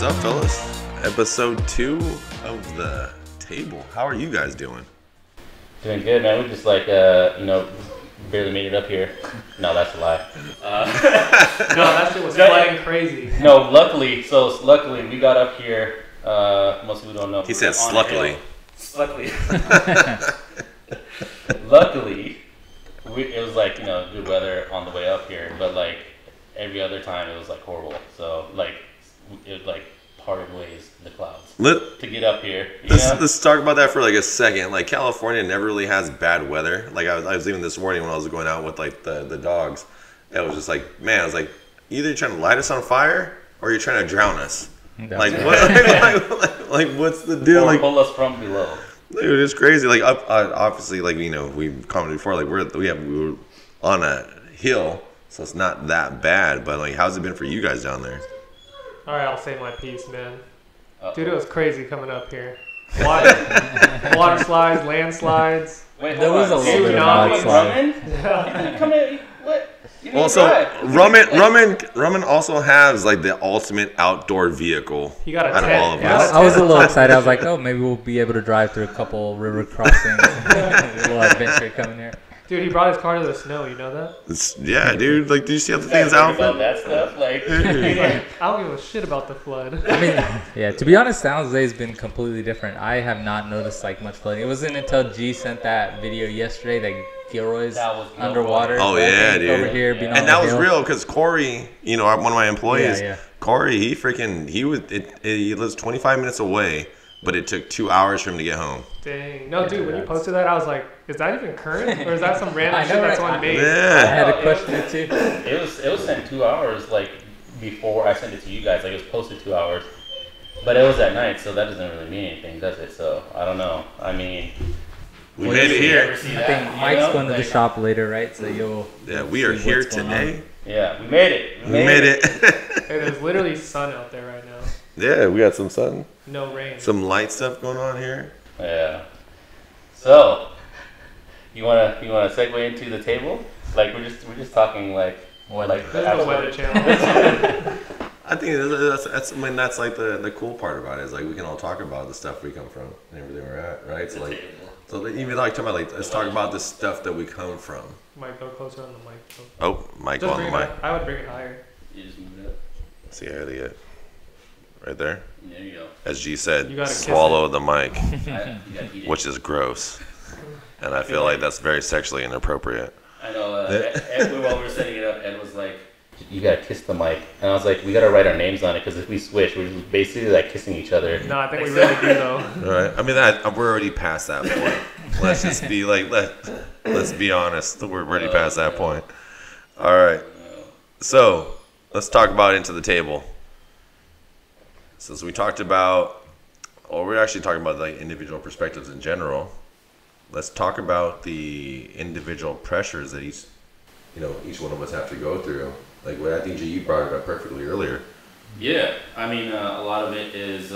up, fellas? Episode 2 of the table. How are you guys doing? Doing good, man. We just barely made it up here. No, that's a lie. No, that shit was flooding crazy. No, luckily we got up here. Most people don't know. He said sluckily. Luckily. Luckily, it was like, good weather on the way up here, but like every other time it was like horrible. So like it like parted ways in the clouds to get up here. Let's talk about that for like a second. Like California never really has bad weather. Like I was even this morning when I was going out with like the dogs. It was just like, man, I was like, either you're trying to light us on fire or you're trying to drown us. Like what? like what's the deal? Or like pull us from below. Dude, it's crazy. Like obviously, like we've commented before. Like we were on a hill, so it's not that bad. But like, how's it been for you guys down there? All right, I'll say my piece, man. Uh-oh. Dude, it was crazy coming up here. Water slides, landslides. Wait, there was a little bit of Yeah. Come in. What? Also, Raman also has like the ultimate outdoor vehicle. He got a out of tent. all of Yeah, us. I was a little excited. I was like, oh, maybe we'll be able to drive through a couple river crossings. A little adventure coming here. Dude, he brought his car to the snow. You know that? Yeah, dude. Like, do you see how the You thing's guys think outfit? about that stuff, like. I don't give a shit about the flood. I mean, yeah, to be honest, San Jose's been completely different. I have not noticed like much flooding. It wasn't until G sent that video yesterday that Gilroy's That was underwater. Oh, yeah, dude. Over here, being on And the that was hill. real because Corey, one of my employees, Yeah. Corey, he lives 25 minutes away, but it took 2 hours for him to get home. Dang. No, dude, when you posted that, I was like, is that even current? Or is that some random shit that someone made? I Yeah. had a question or two. It was sent 2 hours like before I sent it to you guys. Like it was posted 2 hours, but it was at night, so that doesn't really mean anything, does it? So I don't know. I mean, We made it here. I think Mike's going to the shop later, right? So you'll. Yeah, we are see here what's going today. Yeah, we made it. We made it. Hey, there's literally sun out there right now. Yeah, we got some sun, No rain. some light stuff going on here. Yeah. So, you wanna segue into the table? Like we're just talking like what like There's no weather channel. I think that's like the cool part about it is like we can all talk about the stuff we come from and everything we're at, right? So like, even like talking about like let's talk about the stuff that we come from. Might go closer on the mic. Oh, mic Just on the bring it mic. up. I would bring it higher. You just move it up. See how they get right there. There you go. As G said, You gotta kiss swallow the mic, You gotta eat it. which is gross, and I feel like that's very sexually inappropriate. I know. Ed, while we were setting it up, Ed was like, "You gotta kiss the mic," and I was like, "We gotta write our names on it because if we switch, we're just basically like kissing each other." No, I think we really do though. All right. I mean, we're already past that point. Let's just be like, let's be honest. We're already past that point. All right. So let's talk about Into the Table. Since we talked about, or we're actually talking about like individual perspectives in general, let's talk about the individual pressures that each one of us have to go through. Like what I think you brought it up perfectly earlier. Yeah, I mean, a lot of it is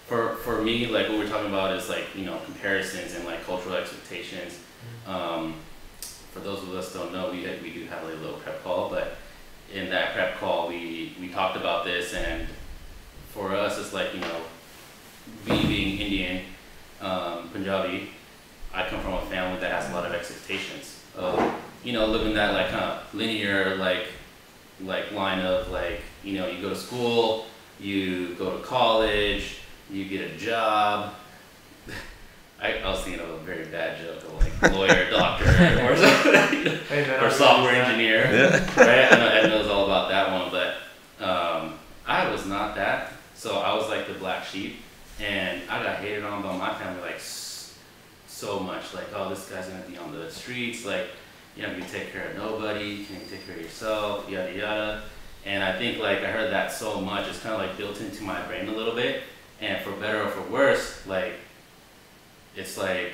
for me. Like what we're talking about is like comparisons and like cultural expectations. For those of us who don't know, we do have like a little prep call, but in that prep call we talked about this, and for us it's like me being Indian, Punjabi, I come from a family that has a lot of expectations. Living that like kind of linear like line of like you go to school, you go to college, you get a job. I was thinking of a very bad joke of like lawyer, doctor, or something, or software engineer. Yeah. Right? I know Ed knows all about that one, but I was not that. So I was like the black sheep, and I got hated on by my family like so much. Like, oh, this guy's gonna be on the streets. Like, you're not gonna take care of nobody. Can you take care of yourself? Yada yada. And I think like I heard that so much, it's kind of like built into my brain a little bit. And for better or for worse, like it's like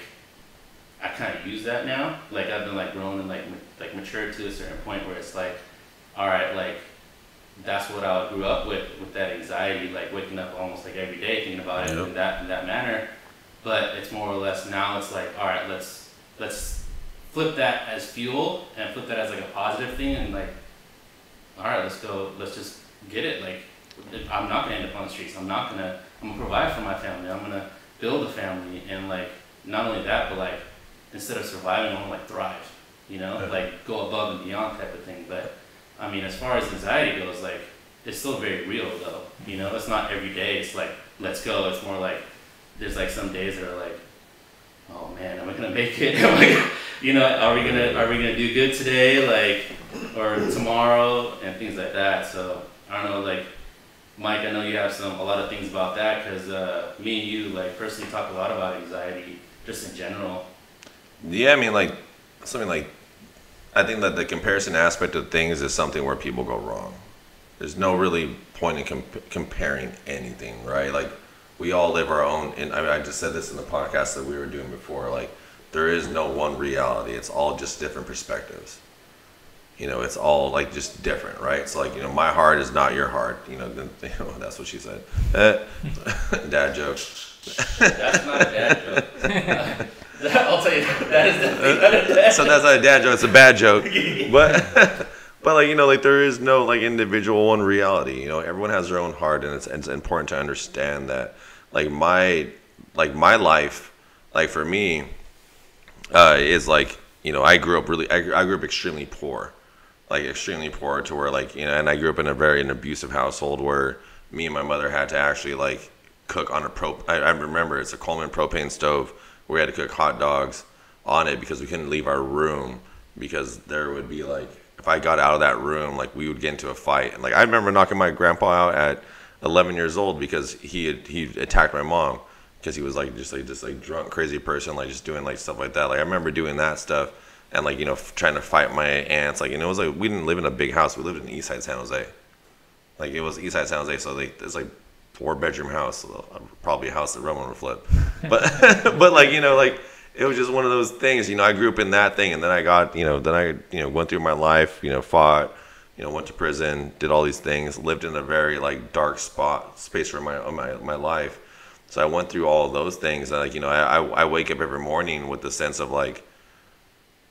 I kind of use that now. Like I've been like grown and like matured to a certain point where it's like, all right, like that's what I grew up with that anxiety, like waking up almost like every day thinking about it in that manner. But it's more or less now it's like, all right, let's flip that as fuel and flip that as like a positive thing and like, all right, let's just get it. Like I'm not gonna end up on the streets. I'm gonna provide for my family. I'm gonna build a family, and like not only that, but like instead of surviving, I want to like thrive. You know, like go above and beyond type of thing. But I mean, as far as anxiety goes, like it's still very real though. You know, it's not every day. It's like let's go. It's more like there's like some days that are like, oh man, am I gonna make it? Am I, you know, are we gonna do good today? Like, or tomorrow and things like that. So I don't know, like. Mike, I know you have a lot of things about that because me and you, like, personally talk a lot about anxiety just in general. Yeah, I mean, like, something like, I think that the comparison aspect of things is something where people go wrong. There's no really point in comparing anything, right? Like, we all live our own, and I just said this in the podcast that we were doing before, like, there is no one reality. It's all just different perspectives. You know, it's all like just different, right? So like, you know, my heart is not your heart. You know, that's what she said. Dad joke. That's not a dad joke. I'll tell you, that is definitely not a dad joke. So that's not a dad joke. It's a bad joke. But like, you know, like there is no like individual one reality. You know, everyone has their own heart, and it's important to understand that. Like my life, like for me, is like, you know, I grew up extremely poor. Like extremely poor to where like, you know, and I grew up in an abusive household where me and my mother had to actually like cook on I remember it's a Coleman propane stove where we had to cook hot dogs on it because we couldn't leave our room because there would be like, if I got out of that room, like we would get into a fight. And like, I remember knocking my grandpa out at 11 years old because he attacked my mom because he was like, just drunk, crazy person, like just doing like stuff like that. Like I remember doing that stuff. And like, you know, trying to fight my aunts, like, you know, it was like, we didn't live in a big house. We lived in East Side San Jose. Like it was East Side San Jose. So like, it's like 4-bedroom house, probably a house that Roman would flip. But like, you know, like it was just one of those things, you know, I grew up in that thing. And then I got, you know, went through my life, you know, fought, you know, went to prison, did all these things, lived in a very like dark space for my life. So I went through all of those things. And like, you know, I wake up every morning with the sense of like,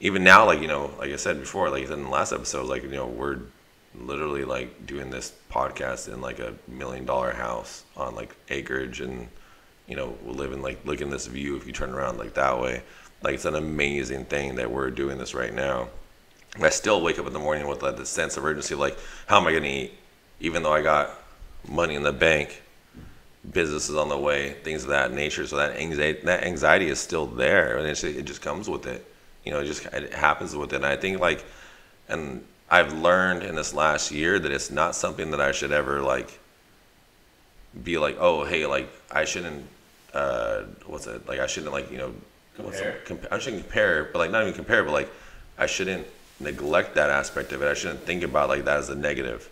even now, like, you know, like I said before, like in the last episode, like, you know, we're literally like doing this podcast in like $1 million house on like acreage, and, you know, we'll live in like, look in this view if you turn around like that way. Like it's an amazing thing that we're doing this right now. And I still wake up in the morning with like this sense of urgency, like, how am I going to eat? Even though I got money in the bank, business is on the way, things of that nature. So that anxiety is still there, and it just comes with it. You know, it happens with it. And I think like, and I've learned in this last year that it's not something that I should ever like be like, oh, hey, like I shouldn't, I shouldn't like, you know, I shouldn't compare, but like not even compare, but like I shouldn't neglect that aspect of it. I shouldn't think about like that as a negative.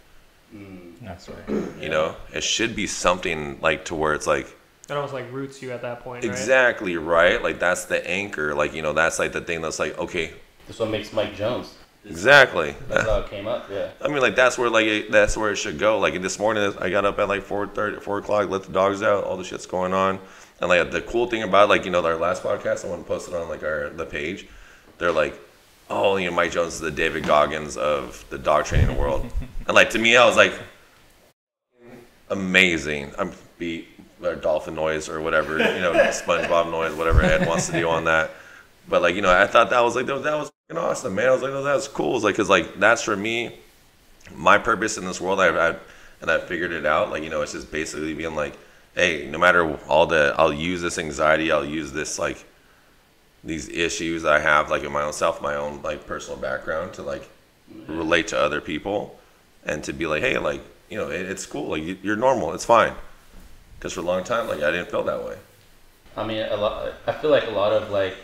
That's right. You know, it should be something like to where it's like, it almost like roots you at that point, exactly, right? Like that's the anchor. Like, you know, that's like the thing that's like, okay. That's what makes Mike Jones. Exactly. That's how it came up, yeah. I mean, like that's where it should go. Like this morning, I got up at like 4 o'clock, let the dogs out, all the shit's going on. And like the cool thing about, like, you know, our last podcast, I want to post it on like the page. They're like, oh, you know, Mike Jones is the David Goggins of the dog training world. And like to me, I was like, amazing. I'm beat. Or dolphin noise or whatever, you know, SpongeBob noise, whatever Ed wants to do on that. But like, you know, I thought that was like, that was fucking awesome, man. I was like, oh, that was cool. It's like, cause like that's for me, my purpose in this world. I figured it out. Like, you know, it's just basically being like, hey, no matter I'll use this anxiety, I'll use this like these issues that I have like in my own self, my own like personal background to like relate to other people, and to be like, hey, like, you know, it's cool. Like you're normal. It's fine. Because for a long time, like I didn't feel that way. I mean, I feel like a lot of like,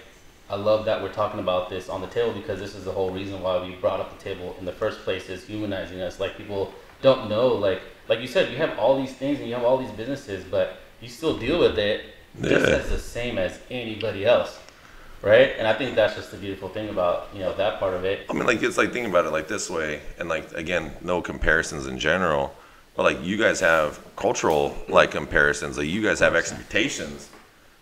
I love that we're talking about this on the table because this is the whole reason why we brought up the table in the first place, is humanizing us. Like people don't know, like you said, you have all these things and you have all these businesses, but you still deal with it just as the same as anybody else, right? And I think that's just the beautiful thing about, you know, that part of it. I mean, like it's like thinking about it like this way, and like again, no comparisons in general. But like you guys have cultural like comparisons, like you guys have expectations,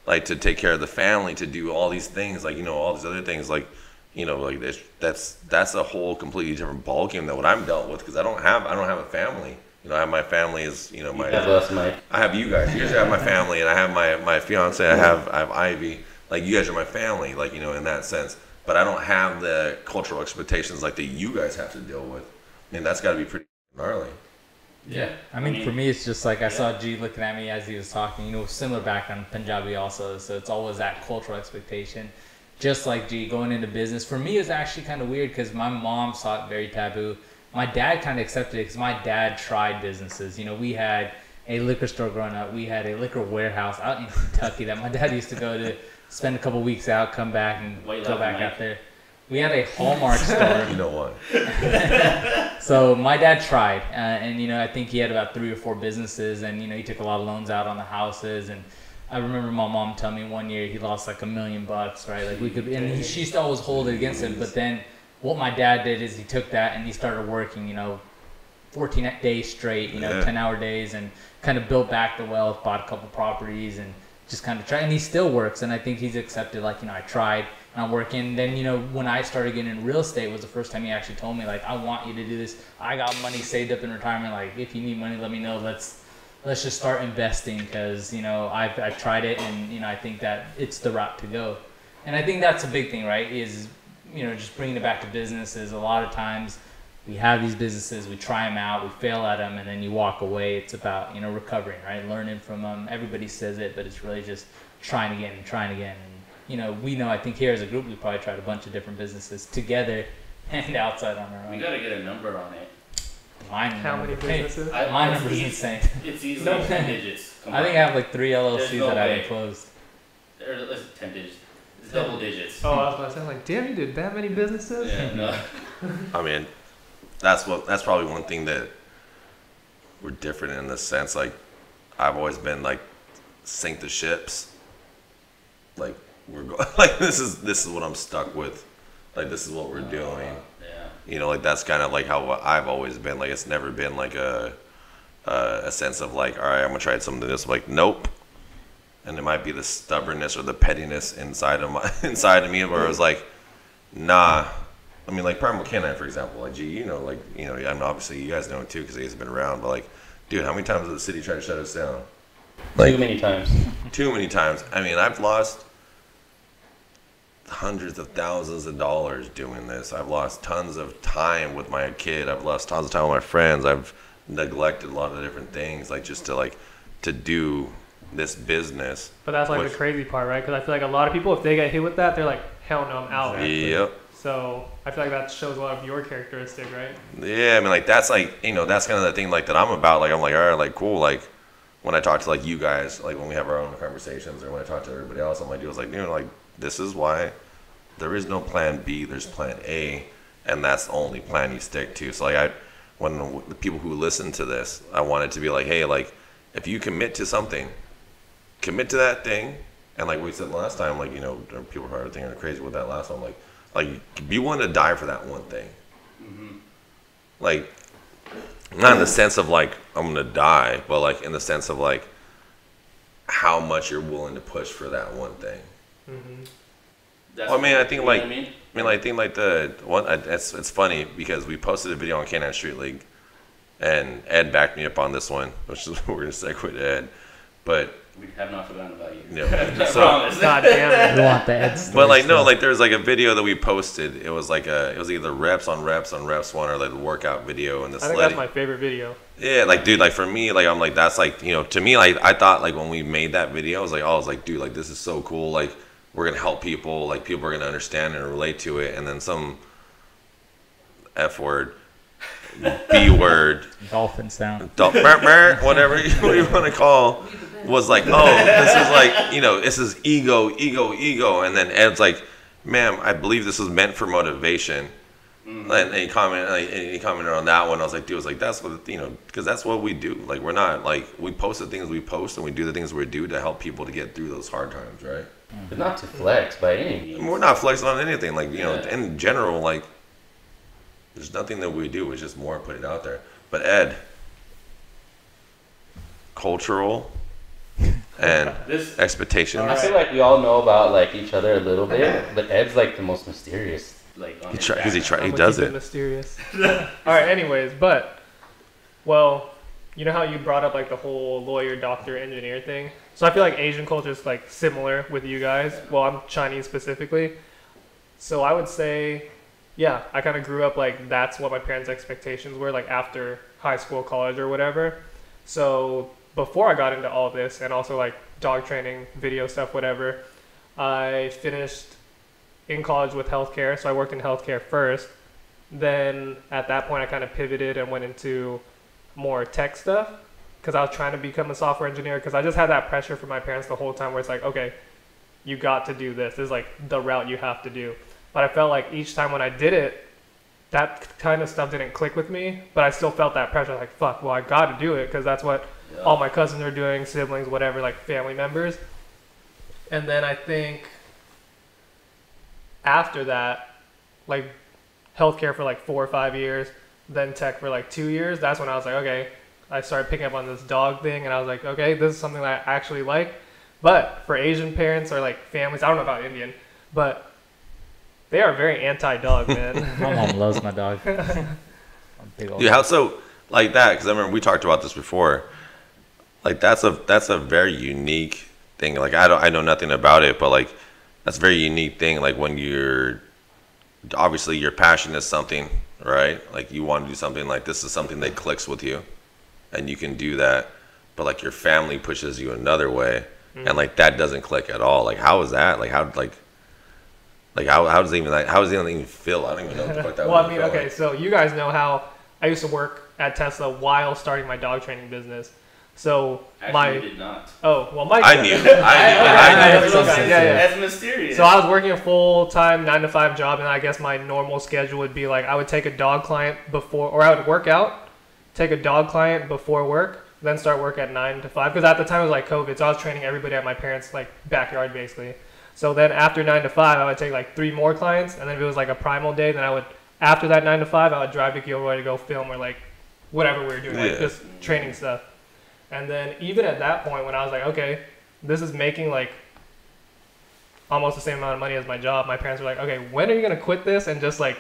like to take care of the family, to do all these things, like, you know, all these other things, like, you know, like that's a whole completely different ballgame than what I'm dealt with, because I don't have a family. You know, I have my family as, you know, my. Have us, Mike. I have you guys. You guys have my family, and I have my fiance. I have Ivy. Like, you guys are my family, like, you know, in that sense. But I don't have the cultural expectations like that you guys have to deal with. I mean, that's got to be pretty gnarly. Yeah. I mean, for me, it's just like I saw G looking at me as he was talking. You know, similar background, Punjabi also. So it's always that cultural expectation. Just like G, going into business. For me, it was actually kind of weird because my mom saw it very taboo. My dad kind of accepted it because my dad tried businesses. You know, we had a liquor store growing up. We had a liquor warehouse out in Kentucky that my dad used to go to spend a couple weeks out, come back, and go back out there. We had a Hallmark store. You know what? So my dad tried, and you know, I think he had about 3 or 4 businesses, and you know, he took a lot of loans out on the houses. And I remember my mom telling me one year he lost like $1 million, right? Like we could, and she used to always hold it against him. But then what my dad did is he took that and he started working, you know, 14 days straight, you know, 10-hour days, and kind of built back the wealth, bought a couple properties, and just kind of tried. And he still works, and I think he's accepted, like, you know, I tried, and I'm working. And then, you know, when I started getting in real estate was the first time he actually told me, like, I want you to do this. I got money saved up in retirement. Like, if you need money, let me know. Let's just start investing, because, you know, I've tried it, and, you know, I think that it's the route to go. And I think that's a big thing, right, is, you know, just bringing it back to businesses. A lot of times we have these businesses, we try them out, we fail at them, and then you walk away. It's about, you know, recovering, right? Learning from them. Everybody says it, but it's really just trying again and trying again. And, you know, we know, I think here as a group, we probably tried a bunch of different businesses together and outside on our own. We got to get a number on it. How many businesses? My number's insane. It's easily 10 digits. I think I have like 3 LLCs that I haven't closed. It's 10 digits. It's double digits. Oh, I was about to say, like, damn, you did that many businesses? Yeah, no. I mean, that's probably one thing that we're different in the sense, like, I've always been like, sink the ships. Like, like, this is what I'm stuck with. Like, this is what we're doing. Yeah. You know, like, that's kind of like how I've always been. Like, it's never been like a sense of like, all right, I'm gonna try something this. Like, nope. And it might be the stubbornness or the pettiness inside of me, where it was like, nah. I mean, like Primal Canine, for example. Like, gee, you know, I mean, obviously you guys know it too because he's been around. But like, dude, how many times has the city tried to shut us down? Like, Too many times. Too many times. I mean, I've lost hundreds of thousands of dollars doing this. I've lost tons of time with my kid. I've lost tons of time with my friends. I've neglected a lot of different things, like just to do this business. But that's like the crazy part, right? Because I feel like a lot of people, if they get hit with that, they're like, hell no, I'm out. Exactly. Yep. So I feel like that shows a lot of your characteristic, right? Yeah, I mean, like, that's like, you know, that's kind of the thing, like, that I'm about. Like, I'm like, all right, like, cool. Like, when I talk to, like, you guys, like, when we have our own conversations, or when I talk to everybody else, I'm like, dude, like, you know, like, this is why there is no plan B, there's plan A, and that's the only plan you stick to. So, like, when the people who listen to this, I want it to be like, hey, like, if you commit to something, commit to that thing. And like we said last time, like, you know, people are thinking crazy with that last one. Like, be willing to die for that one thing. Mm-hmm. Like, not in the sense of like, I'm going to die, but like in the sense of like how much you're willing to push for that one thing. Mm-hmm. Well, I mean, I think like, I think like the one, it's funny because we posted a video on Canine Street League and Ed backed me up on this one, which is we're going to segue to Ed. But we have not forgotten about you. Yeah. So, God damn it. We want the Ed story. But like, no, like there's like a video that we posted. It was like it was either reps on reps one, or like a workout video. And I think that's my favorite video. Yeah, like, dude, like for me, like I'm like, that's like, you know, to me, like I thought like when we made that video, I was like, dude, like this is so cool. Like we're gonna help people. Like people are gonna understand and relate to it. And then some F word, B word, dolphin sound, whatever you want to call, was like, oh, this is like, you know, this is ego. And then Ed's like, ma'am, I believe this was meant for motivation. Mm-hmm. And he commented on that one. I was like, dude, was like, that's what, you know, because that's what we do. Like, we're not like, we post the things we post and we do the things we do to help people to get through those hard times, right? But not to flex by any means. We're not flexing on anything. Like, you know, in general, like, there's nothing that we do. It's just more put it out there. But Ed, cultural and expectations. I feel like we all know about like each other a little bit, but Ed's like the most mysterious. Like he does it mysterious. All right. Anyways, well, you know how you brought up like the whole lawyer, doctor, engineer thing? So I feel like Asian culture is like similar with you guys. Well, I'm Chinese specifically. So I would say, yeah, I kind of grew up like that's what my parents' expectations were like after high school, college, or whatever. So before I got into all this and also like dog training, video stuff, whatever, I finished in college with healthcare. So I worked in healthcare first. Then at that point, I kind of pivoted and went into more tech stuff because I was trying to become a software engineer because I just had that pressure from my parents the whole time where it's like, okay, you got to do this. This is like the route you have to do. But I felt like each time when I did it, that kind of stuff didn't click with me, but I still felt that pressure like, fuck, well, I got to do it because that's what all my cousins are doing, siblings, whatever, like family members. And then I think after that, like healthcare for like 4 or 5 years, then tech for like 2 years, that's when I was like, okay, I started picking up on this dog thing and I was like, okay, this is something that I actually like. But for Asian parents or like families, I don't know about Indian, but they are very anti-dog, man. My mom loves my dog. Dude, how so like that? Because I remember we talked about this before. Like that's a very unique thing. Like I know nothing about it, but like that's a very unique thing. Like when you're obviously your passion is something, right? Like you want to do something like this is something that clicks with you, and you can do that. But like your family pushes you another way, and like that doesn't click at all. Like how is that? Like how how does it even feel? I don't even know what that. Well, I mean, okay, so you guys know how I used to work at Tesla while starting my dog training business. So Actually, you did not. Oh, well, Mike. I knew. That's mysterious. So I was working a full-time 9-to-5 job, and I guess my normal schedule would be like I would take a dog client before, or I would work out, take a dog client before work, then start work at 9 to 5. Because at the time it was like COVID, so I was training everybody at my parents' like backyard basically. So then after 9 to 5, I would take like 3 more clients, and then if it was like a primal day, then I would after that 9 to 5, I would drive to Gilroy to go film or like whatever we were doing, like just training stuff. And then even at that point when I was like, okay, this is making like almost the same amount of money as my job, my parents were like, okay, when are you going to quit this and just like...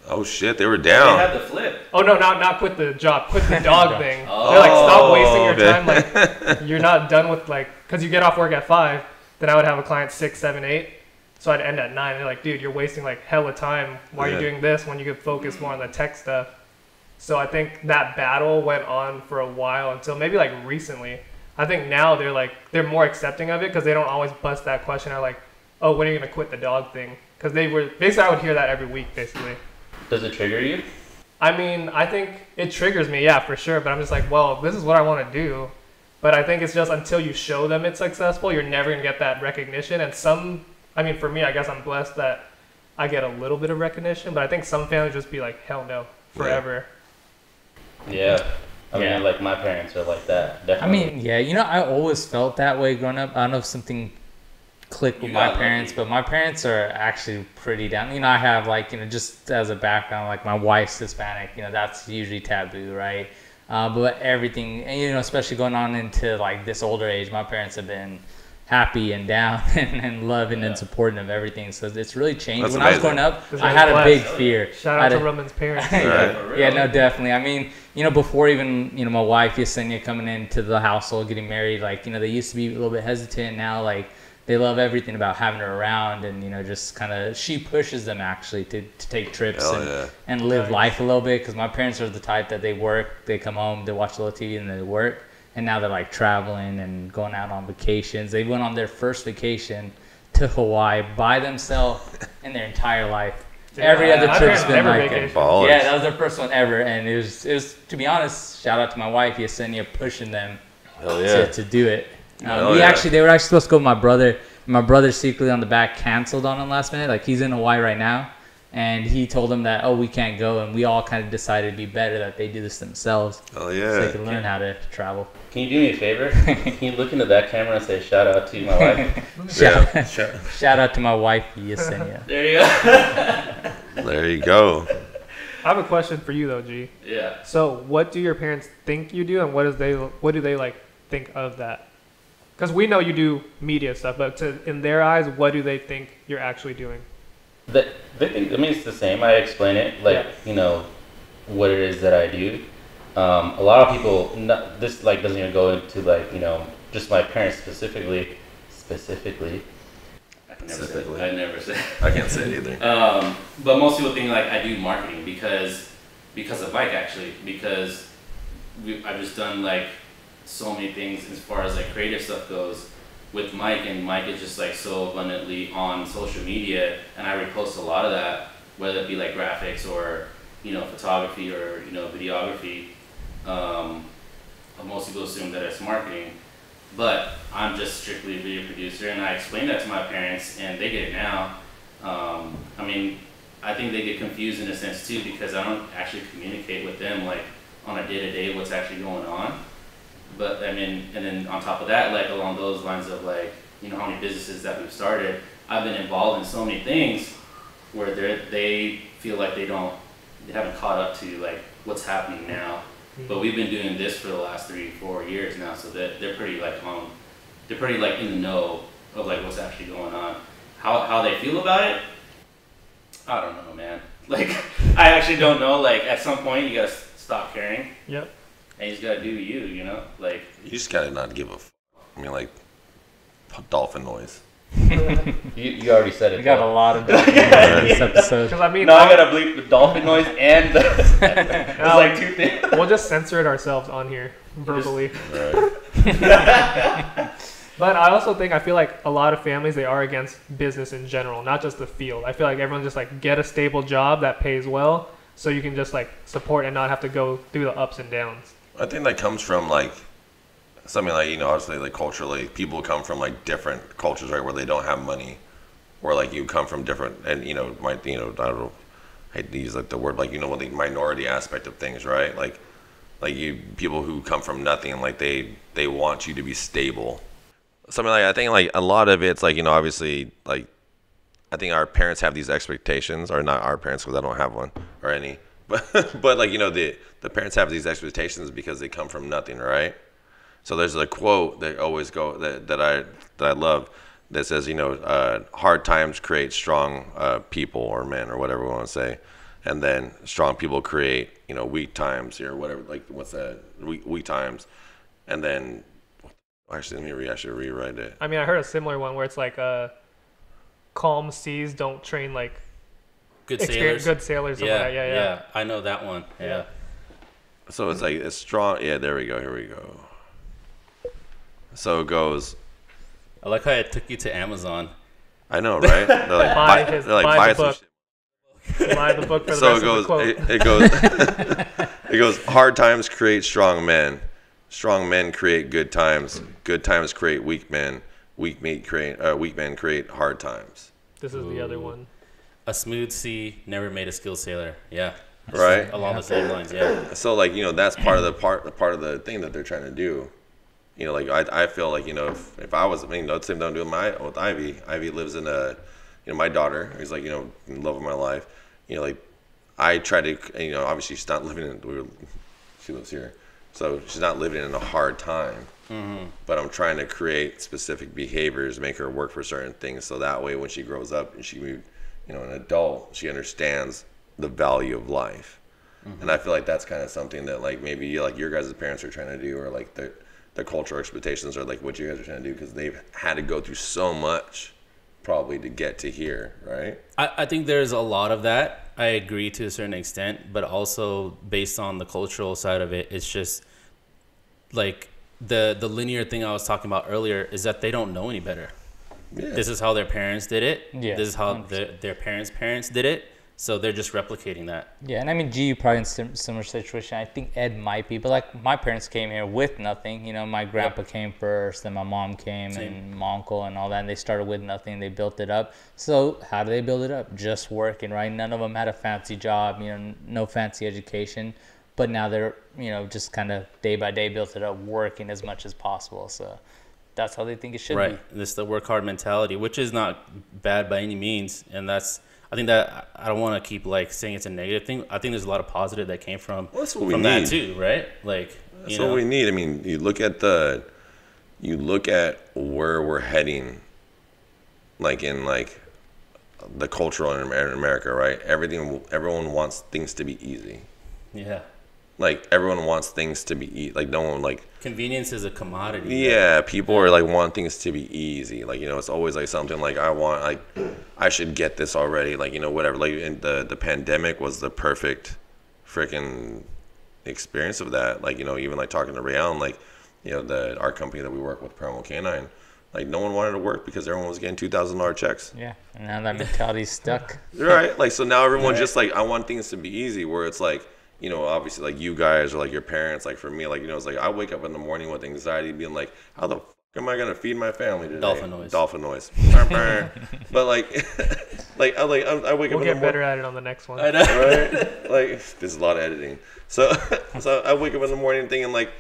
Oh shit, they were down. They had the flip. Oh no, not quit the job, quit the dog thing. They're like, stop wasting your time. Like you're not done with like, because you get off work at 5, then I would have a client 6, 7, 8. So I'd end at 9. And they're like, dude, you're wasting like hella time. Why are you doing this when you could focus more on the tech stuff? So I think that battle went on for a while until maybe like recently. I think now they're more accepting of it because they don't always bust that question out like, oh, when are you going to quit the dog thing? Because they were, basically I would hear that every week basically. Does it trigger you? I mean, I think it triggers me, yeah, for sure. But I'm just like, well, this is what I want to do. But I think it's just until you show them it's successful, you're never going to get that recognition. And I mean, for me, I guess I'm blessed that I get a little bit of recognition. But I think some families just be like, hell no, forever. Yeah. I mean, like my parents are like that. Definitely. I mean, yeah, I always felt that way growing up. I don't know if something clicked with my parents, but my parents are actually pretty down. I have like, just as a background, like my wife's Hispanic, that's usually taboo, right? But everything, and, especially going on into like this older age, my parents have been happy and down and loving and supporting of everything. So it's really changed. That's when amazing. I was growing up, I had a big fear. Shout out to Raman's parents. Yeah, no, definitely. I mean, before even, my wife, Yesenia, coming into the household, getting married, like, they used to be a little bit hesitant. Now, like, they love everything about having her around and, just kind of, she pushes them actually to take trips and live life a little bit. Because my parents are the type that they work, they come home, they watch a little TV and they work. And now they're like traveling and going out on vacations. They went on their first vacation to Hawaii by themselves in their entire life. Every other trip's been like yeah, that was their first one ever. And it was to be honest, shout out to my wife Yesenia pushing them to do it. They were actually supposed to go with my brother. My brother secretly on the back canceled on him last minute. Like he's in Hawaii right now. And he told them that, we can't go. And we all kind of decided it'd be better that they do this themselves. Oh, yeah. So they can learn how to travel. Can you do me a favor? Can you look into that camera and say shout out to my wife? Shout out to my wife, Yesenia. There you go. There you go. I have a question for you though, G. Yeah. So what do your parents think you do and what do they like think of that? Because we know you do media stuff, but in their eyes, what do they think you're actually doing? They think, it's the same. I explain it, like, what it is that I do. A lot of people, this like doesn't even go into like, you know, just my parents specifically. I never say. I can't say it either. But most people think like I do marketing because of Mike, actually, because I've just done like so many things as far as like creative stuff goes with Mike, and Mike is just like so abundantly on social media, and I repost a lot of that, whether it be like graphics or, you know, photography or, you know, videography. Most people assume that it's marketing, but I'm just strictly a video producer, and I explain that to my parents, and they get it now. I mean, I think they get confused in a sense too, because I don't actually communicate with them like on a day-to-day what's actually going on. But I mean, and then on top of that, like along those lines of like, you know, how many businesses that we've started, I've been involved in so many things where they feel like they haven't caught up to like what's happening now. But we've been doing this for the last 3-4 years now, so that they're pretty like in the know of like what's actually going on. How they feel about it, I don't know, man. Like, I actually don't know. Like, at some point, you gotta stop caring. Yep. And you just gotta do you, you know? Like, You just gotta not give a I mean, like, dolphin noise. you already said it. We got a lot of dolphin noise in this episode. Because I mean, No, I gotta bleep the dolphin noise and the. It's like two things. we'll just censor it ourselves on here verbally. Right. But I feel like a lot of families, they are against business in general, not just the field. I feel like everyone's just like, get a stable job that pays well, so you can just like support and not have to go through the ups and downs. I think that comes from like something like, you know, obviously like culturally, people come from like different cultures, right, where they don't have money, or like you come from different, and you know, I don't know, I hate to use like the word, like, you know, the minority aspect of things, right? Like you people who come from nothing, like they want you to be stable. Something like, I think like a lot of it's like, you know, obviously like I think our parents have these expectations, or not our parents because I don't have one or any, but like, you know, the parents have these expectations because they come from nothing, right? So there's a quote that always that I love that says, you know, hard times create strong people or men or whatever we want to say, and then strong people create, you know, weak times or whatever, like what's that, weak times, and then actually I should rewrite it. I mean, I heard a similar one where it's like calm seas don't train like Good sailors. Good sailors. Yeah. I know that one. Yeah. So it's like it's strong. Yeah, there we go. Here we go. So it goes. I like how it took you to Amazon. I know, right? They're like, buy the some book. shit. Buy the book for the So rest of the quote. it goes. It goes. Hard times create strong men. Strong men create good times. Good times create weak men. Weak men create hard times. This is the other one. A smooth sea never made a skilled sailor. Yeah. Right. Along the same lines. Yeah. So like, you know, that's part of the thing that they're trying to do. You know, like I feel like, you know, if I was, I mean, the same thing I'm doing with Ivy. Ivy lives in my daughter is like, you know, in love of my life. You know, like I try to, you know, obviously she's not living she lives here, so she's not living in a hard time. Mm-hmm. But I'm trying to create specific behaviors, make her work for certain things, so that way when she grows up and she, you know, an adult, she understands the value of life. Mm-hmm. And I feel like that's kind of something that like maybe like your guys' parents are trying to do, or like the cultural expectations are like what you guys are trying to do, because they've had to go through so much probably to get to here, right? I think there's a lot of that. I agree to a certain extent, but also based on the cultural side of it, it's just like the linear thing I was talking about earlier is that they don't know any better. Yeah. This is how their parents did it. Yeah. This is how their parents did it. So they're just replicating that. Yeah, and I mean, G, you probably in similar situation. I think Ed might be, but like my parents came here with nothing. You know, my grandpa came first, then my mom came, and my uncle and all that. And they started with nothing. They built it up. So how do they build it up? Just working, right? None of them had a fancy job. You know, no fancy education. But now they're, you know, just kind of day by day built it up, working as much as possible. So that's how they think it should be. Right. This is the work hard mentality, which is not bad by any means, and that's. I think that I don't want to keep like saying it's a negative thing. I think there's a lot of positive that came from that too, right? Like that's what we need. I mean, you look at where we're heading, like in like the cultural in America, right? Everyone wants things to be easy. Yeah. like everyone wants things to be like no one like convenience is a commodity. yeah, people are like want things to be easy. Like, you know, it's always like something like I should get this already. Like, you know, whatever. Like in the pandemic was the perfect freaking experience of that. Like, you know, even like talking to Rayon, like, you know, our company that we work with, Primal Canine, like no one wanted to work because everyone was getting $2,000 checks. Yeah, and now that mentality's stuck. Right. Like, so now everyone's just like, I want things to be easy, where it's like, you know, obviously like you guys or like your parents, like for me, like, you know, it's like I wake up in the morning with anxiety being like, how the fuck am I going to feed my family today? Dolphin noise. But like, I wake up in the morning. We'll get better at it on the next one. I know. Right? Like, there's a lot of editing. So I wake up in the morning thinking like,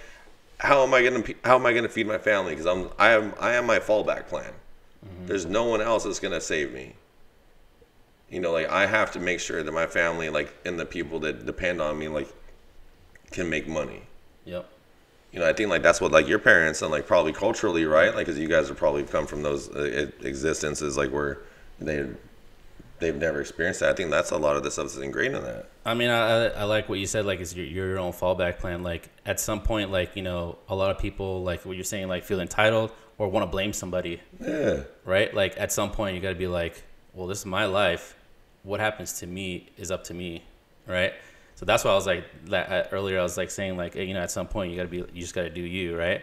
how am I gonna feed my family? Because I am my fallback plan. Mm-hmm. There's no one else that's gonna save me. You know, like I have to make sure that my family, like, and the people that depend on me, like, can make money. Yep. You know, I think like that's what like your parents and like probably culturally, right? Like, because you guys have probably come from those existences like where they've never experienced that. I think that's a lot of the stuff that's ingrained in that. I mean, I like what you said, like, it's your own fallback plan. Like, at some point, like, you know, a lot of people, like what you're saying, like, feel entitled or want to blame somebody. Yeah. Right? Like, at some point, you got to be like, well, this is my life. What happens to me is up to me. Right? So that's why I was like, earlier, I was like saying, like, you know, at some point, you just got to do you. Right?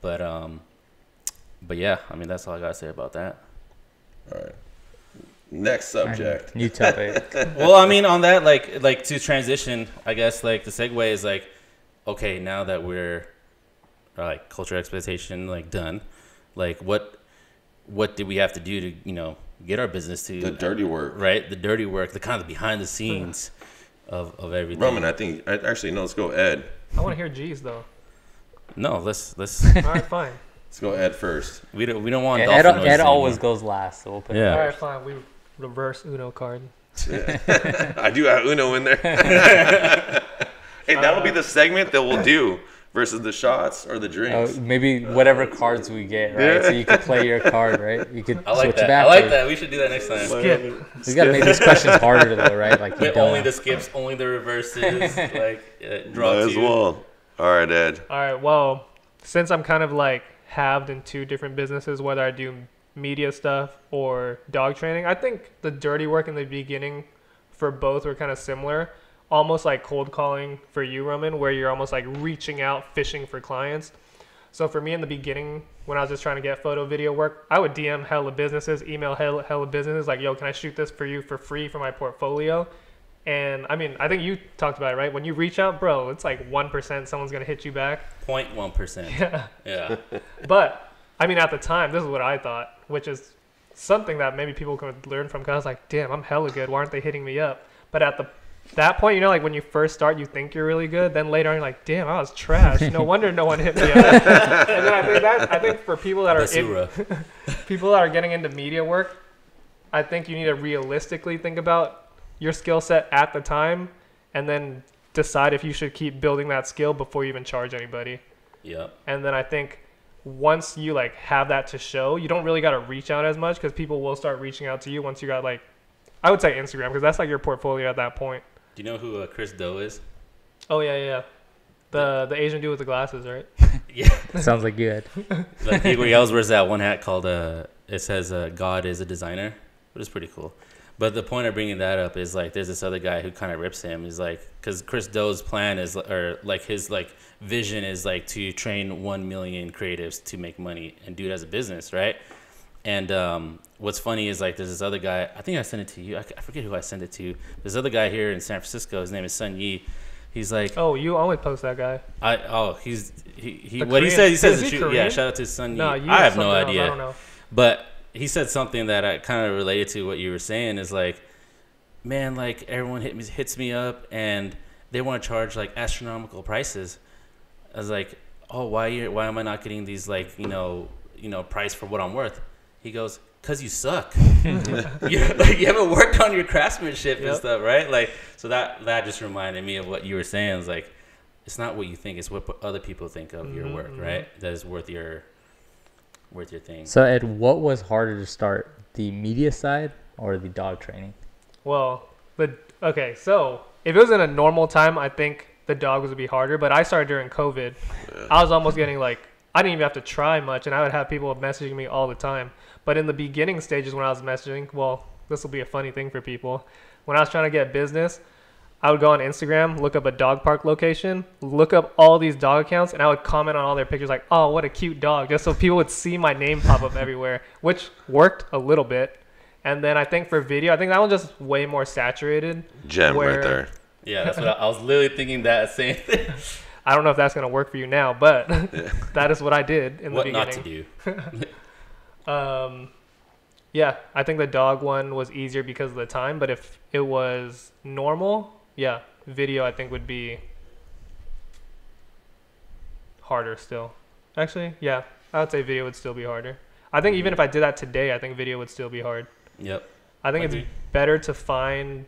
But yeah, I mean, that's all I got to say about that. All right. Next subject. New topic. Well, I mean, on that, like to transition, I guess, like the segue is like, okay, now that we're like culture expectation like done, like what did we have to do to, you know, get our business to the dirty work, right? The dirty work, the kind of behind the scenes of everything. Roman, I think actually no. Let's go Ed. I want to hear G's though. No, let's. All right, fine. Let's go Ed first. We don't want. Yeah, Ed always goes last, so we'll put. Yeah. All right, fine. We reverse Uno card. Yeah. I do have Uno in there. Hey, that'll be the segment that we'll do versus the shots or the drinks. Maybe whatever cards we get, right? Yeah. So you could play your card, right? You could I like switch that. back. I like that. We should do that next time. Skip. We got to make these questions harder, though, right? Like you Only don't. the skips, only the reverses, like draw Might as two. well. All right, Ed. All right. Well, since I'm kind of like halved in two different businesses, whether I do media stuff or dog training, I think the dirty work in the beginning for both were kind of similar. Almost like cold calling for you, Roman, where you're almost like reaching out, fishing for clients. So for me in the beginning, when I was just trying to get photo video work, I would DM hella businesses, email hella businesses, like, yo, can I shoot this for you for free for my portfolio? And I mean, I think you talked about it, right? When you reach out, bro, it's like 1% someone's going to hit you back. 0.1%. Yeah. Yeah. But I mean, at the time, this is what I thought, which is something that maybe people could learn from. Cause I was like, damn, I'm hella good. Why aren't they hitting me up? But at that point, you know, like when you first start, you think you're really good. Then later on, you're like, damn, I was trash. No wonder no one hit me up. And then I think for people that people that are getting into media work, I think you need to realistically think about your skill set at the time, and then decide if you should keep building that skill before you even charge anybody. Yep. And then I think once you like have that to show, you don't really got to reach out as much, because people will start reaching out to you once you got like, I would say Instagram, because that's like your portfolio at that point. Do you know who Chris Doe is? Oh yeah. The Asian dude with the glasses, right? Yeah. Sounds like good. Like he always wears that one hat called it says God is a designer, but it's pretty cool. But the point of bringing that up is like there's this other guy who kind of rips him. He's like, because Chris Doe's plan is, or like his like vision is like to train 1 million creatives to make money and do it as a business, right? And what's funny is like there's this other guy. I think I sent it to you. I forget who I sent it to. This other guy here in San Francisco. His name is Sun Yi. He's like, oh, you always post that guy. He what he says Is the he truth. Korean? Yeah, shout out to Sun Yi. No, I have no idea. I don't know. But he said something that I kind of related to what you were saying. Is like, man, like everyone hits me up and they want to charge like astronomical prices. I was like, oh, why am I not getting these like you know price for what I'm worth? He goes, cause you suck. you haven't worked on your craftsmanship and stuff, right? Like, so that just reminded me of what you were saying. It's like, it's not what you think; it's what other people think of your work, right? That is worth your thing. So Ed, what was harder to start, the media side or the dog training? Well, so if it was in a normal time, I think the dogs would be harder. But I started during COVID. I was almost getting like, I didn't even have to try much, and I would have people messaging me all the time. But in the beginning stages when I was messaging, well, this will be a funny thing for people. When I was trying to get business, I would go on Instagram, look up a dog park location, look up all these dog accounts, and I would comment on all their pictures like, oh, what a cute dog, just so people would see my name pop up everywhere, which worked a little bit. And then I think for video, I think that one's just way more saturated. Gem right there. Yeah, that's what I was literally thinking that same thing. I don't know if that's going to work for you now, but that is what I did in the beginning. What not to do. Yeah, I think the dog one was easier because of the time, but if it was normal, yeah, video I think would be harder still. Actually, yeah, I would say video would still be harder. I think even if I did that today, I think video would still be hard. Yep. I think it's better to find,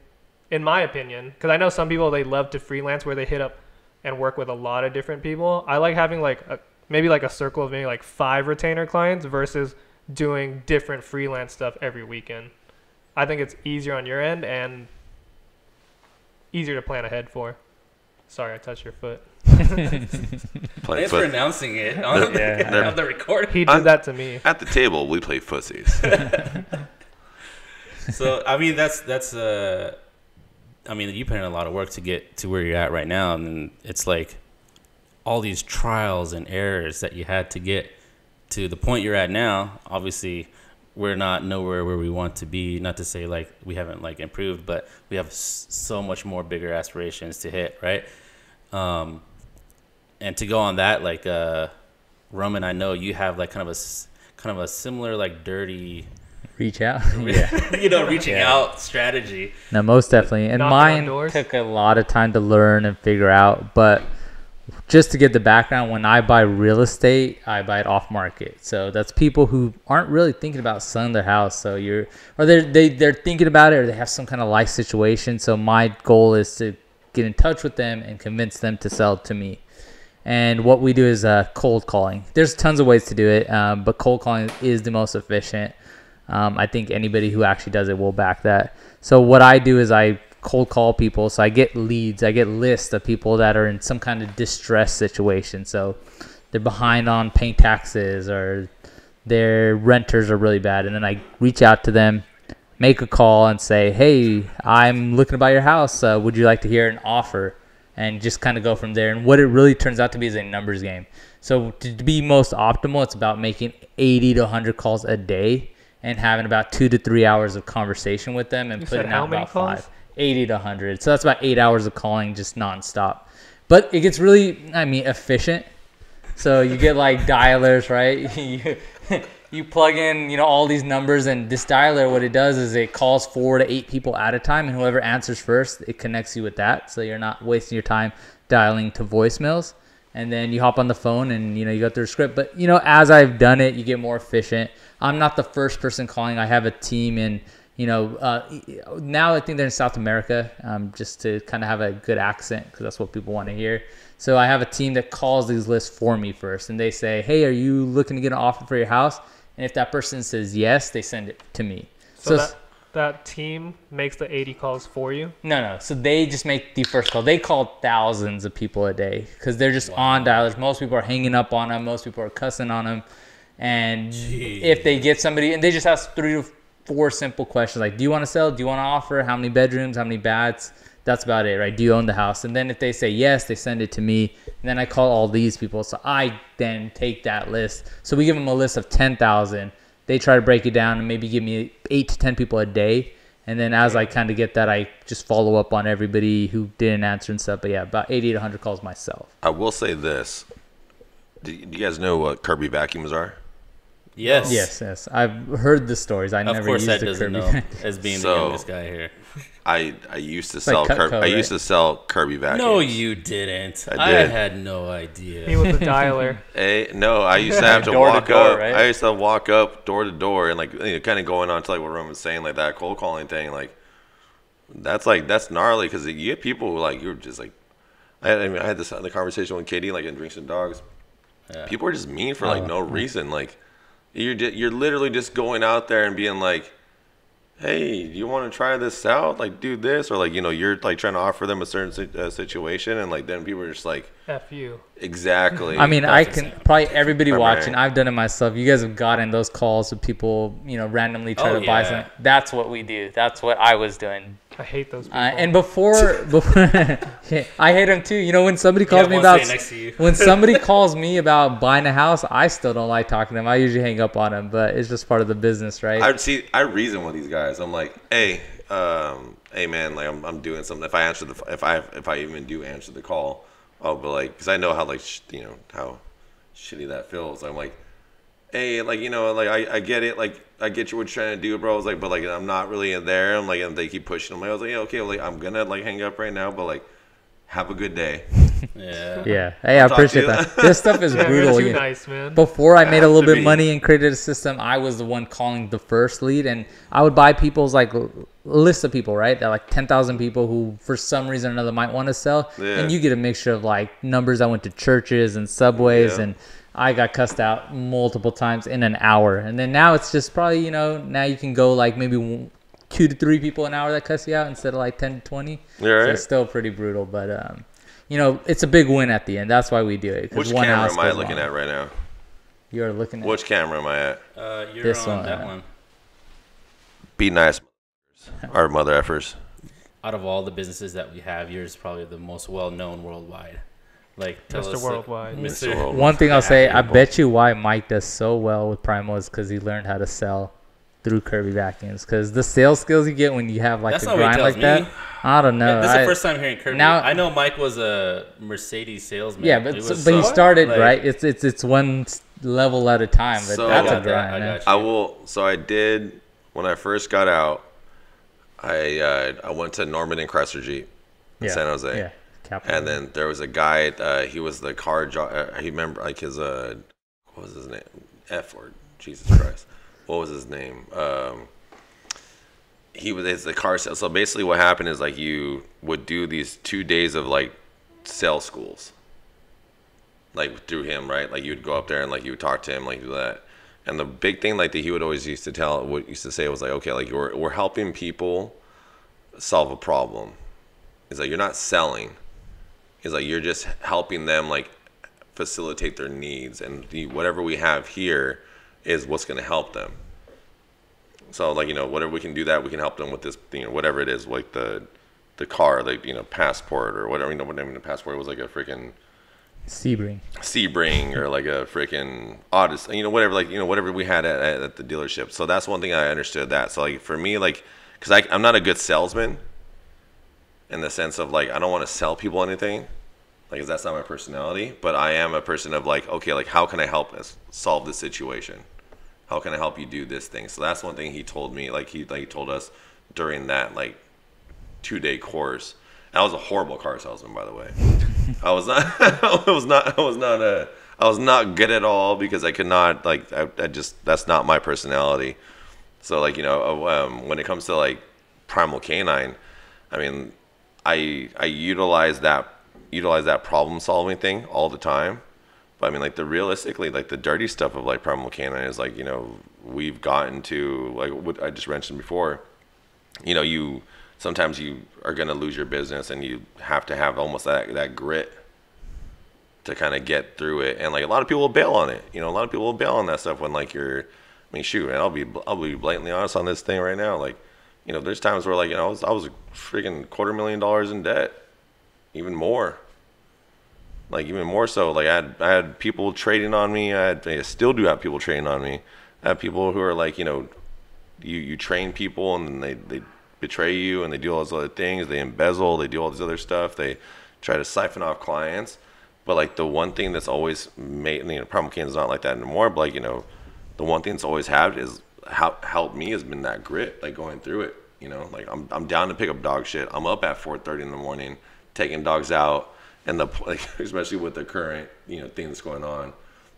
in my opinion, because I know some people, they love to freelance where they hit up and work with a lot of different people. I like having like maybe like a circle of maybe like 5 retainer clients versus doing different freelance stuff every weekend. I think it's easier on your end and easier to plan ahead for. Sorry, I touched your foot. Thanks for announcing it on the recording. He did that to me. At the table, we play footsies. So, I mean, I mean, you put in a lot of work to get to where you're at right now, and it's like all these trials and errors that you had to get to the point you're at now. Obviously, we're not nowhere where we want to be. Not to say like we haven't like improved, but we have so much more bigger aspirations to hit, right? And to go on that, like Roman, I know you have like kind of a similar like dirty reach out, reaching out strategy. No, most definitely. And mine took a lot of time to learn and figure out. But just to get the background, when I buy real estate, I buy it off market. So that's people who aren't really thinking about selling their house. So they're thinking about it, or they have some kind of life situation. So my goal is to get in touch with them and convince them to sell to me. And what we do is cold calling. There's tons of ways to do it, but cold calling is the most efficient. I think anybody who actually does it will back that. So what I do is I cold call people. So I get leads. I get lists of people that are in some kind of distress situation. So they're behind on paying taxes, or their renters are really bad. And then I reach out to them, make a call, and say, hey, I'm looking to buy your house. Would you like to hear an offer? And just kind of go from there. And what it really turns out to be is a numbers game. So to be most optimal, it's about making 80 to 100 calls a day and having about 2 to 3 hours of conversation with them, and putting out about 80 to 100. So that's about 8 hours of calling just nonstop. But it gets really, efficient. So you get like dialers, right? You plug in, all these numbers, and this dialer, what it does is it calls 4 to 8 people at a time, and whoever answers first, it connects you with that. So you're not wasting your time dialing to voicemails. And then you hop on the phone and, you go through a script. But, as I've done it, you get more efficient. I'm not the first person calling. I have a team in, now I think they're in South America, just to kind of have a good accent, because that's what people want to hear. So I have a team that calls these lists for me first, and they say, hey, are you looking to get an offer for your house? And if that person says yes, they send it to me. So that team makes the 80 calls for you? No. So they just make the first call. They call thousands of people a day because they're just on dialers. Most people are hanging up on them. Most people are cussing on them. And if they get somebody, and they just ask 3 to 4 simple questions like, do you want to sell? Do you want to offer? How many bedrooms? How many baths? That's about it, right? Do you own the house? And then if they say yes, they send it to me. And then I call all these people. So I then take that list. So we give them a list of 10,000. They try to break it down and maybe give me 8 to 10 people a day. And then as I kind of get that, I just follow up on everybody who didn't answer and stuff. But yeah, about 80 to 100 calls myself. I will say this. Do you guys know what Kirby vacuums are? Yes. Yes. I've heard the stories. I never used Ed a doesn't Kirby. know, as being the youngest guy here. I used to sell Kirby. I used to sell Kirby vacuums. No, you didn't. I did. I had no idea. He was a dialer. No, I used to have to Door to walk door, up. right? I used to walk up door to door, and like kind of going on to like what Roman's saying, like that cold calling thing. Like that's gnarly, because you get people who like, you're just like, I had the conversation with Katie, like in Drinks and Dogs. Yeah. People are just mean for like no reason. Like you're literally just going out there and being like, hey, do you want to try this out? Like, do this, or like, you're like trying to offer them a certain situation, and like then people are just like, F you. exactly. I mean, I can probably everybody Right. watching. I've done it myself. You guys have gotten those calls with people, randomly try to buy something. That's what we do. That's what I was doing. I hate those people. And before, I hate them too. When somebody calls me about when somebody calls me about buying a house, I still don't like talking to them. I usually hang up on them, but it's just part of the business, right? I reason with these guys. I'm like, hey, man, like I'm doing something. If I even do answer the call, but like, because I know how like how shitty that feels. I'm like, hey, like like I get it, like I get you what you're trying to do, bro. I was like, but like I'm not really in there. I'm like, and they keep pushing. I was like, yeah, okay, like I'm gonna like hang up right now, but like have a good day. Yeah. Hey, I appreciate that. This stuff is brutal. You're too nice, man. Before I made a little bit of money and created a system, I was the one calling the first lead, and I would buy people's like list of people, right? That like 10,000 people who for some reason or another might want to sell, and you get a mixture of like numbers that went to churches and subways, and I got cussed out multiple times in an hour. And then now it's just probably now you can go like maybe 2 to 3 people an hour that cuss you out instead of like 10 to 20. Yeah, right. So it's still pretty brutal, but it's a big win at the end. That's why we do it. Which camera am I looking at right now? You're looking at which camera am I at? You're this on one. that one. Be nice, our mother effers. Out of all the businesses that we have, yours is probably the most well-known worldwide. Like Mr. Worldwide. Mr. Worldwide. One thing I'll say, I bet you why Mike does so well with Primal is because he learned how to sell through Kirby vacuums. Because the sales skills you get when you have like That's a not what he grind tells like that, me. I don't know. This is the first time hearing Kirby. Now- I know Mike was a Mercedes salesman. Yeah, but It was he started like- right. It's one level at a time, but So- that's I a got grind. I man. got you. I will. So I did when I first got out. I went to Norman and Chrysler Jeep in San Jose. Yeah, Capital. And then there was a guy. He was the car. He remember like his what was his name? F word. Jesus Christ. What was his name? It's the car sales. So basically, what happened is like you would do these 2 days of like sales schools, like through him, right? Like you would go up there and like you would talk to him, like do that. And the big thing like that he would always used to say was like, okay, like we're helping people solve a problem. He's like, you're not selling. He's like, you're just helping them like facilitate their needs, and whatever we have here is what's going to help them. So like whatever we can do that we can help them with this whatever it is, like the car, like passport or whatever. What name of the passport was, like a freaking Sebring or like a freaking Odyssey, whatever, like whatever we had at the dealership. So that's one thing I understood that. So like for me, like because I'm not a good salesman in the sense of like I don't want to sell people anything, like 'cause that's not my personality. But I am a person of like, okay, like how can I help us solve this situation? How can I help you do this thing? So that's one thing he told me. Like he told us during that like 2-day course. And I was a horrible car salesman, by the way. I was not. I was not good at all because I could not like. I just that's not my personality. So like when it comes to like Primal Canine, I mean, I utilize that problem solving thing all the time. But I mean, like realistically, like the dirty stuff of like Primal Canine is like we've gotten to like what I just mentioned before. Sometimes you are going to lose your business and you have to have almost that grit to kind of get through it. And like a lot of people will bail on it. A lot of people will bail on that stuff when like I mean, shoot, man, I'll be blatantly honest on this thing right now. Like, there's times where like, I was freaking $250,000 in debt, even more. Like even more so, like I had people trading on me. I still do have people trading on me. I have people who are like, you train people and then they betray you and they do all those other things. They embezzle, they do all this other stuff. They try to siphon off clients. But like the one thing that's always made, Primal Canine's not like that anymore, but like, the one thing that's always had is helped me has been that grit, like going through it. Like I'm down to pick up dog shit. I'm up at 4:30 in the morning taking dogs out, and like especially with the current thing that's going on,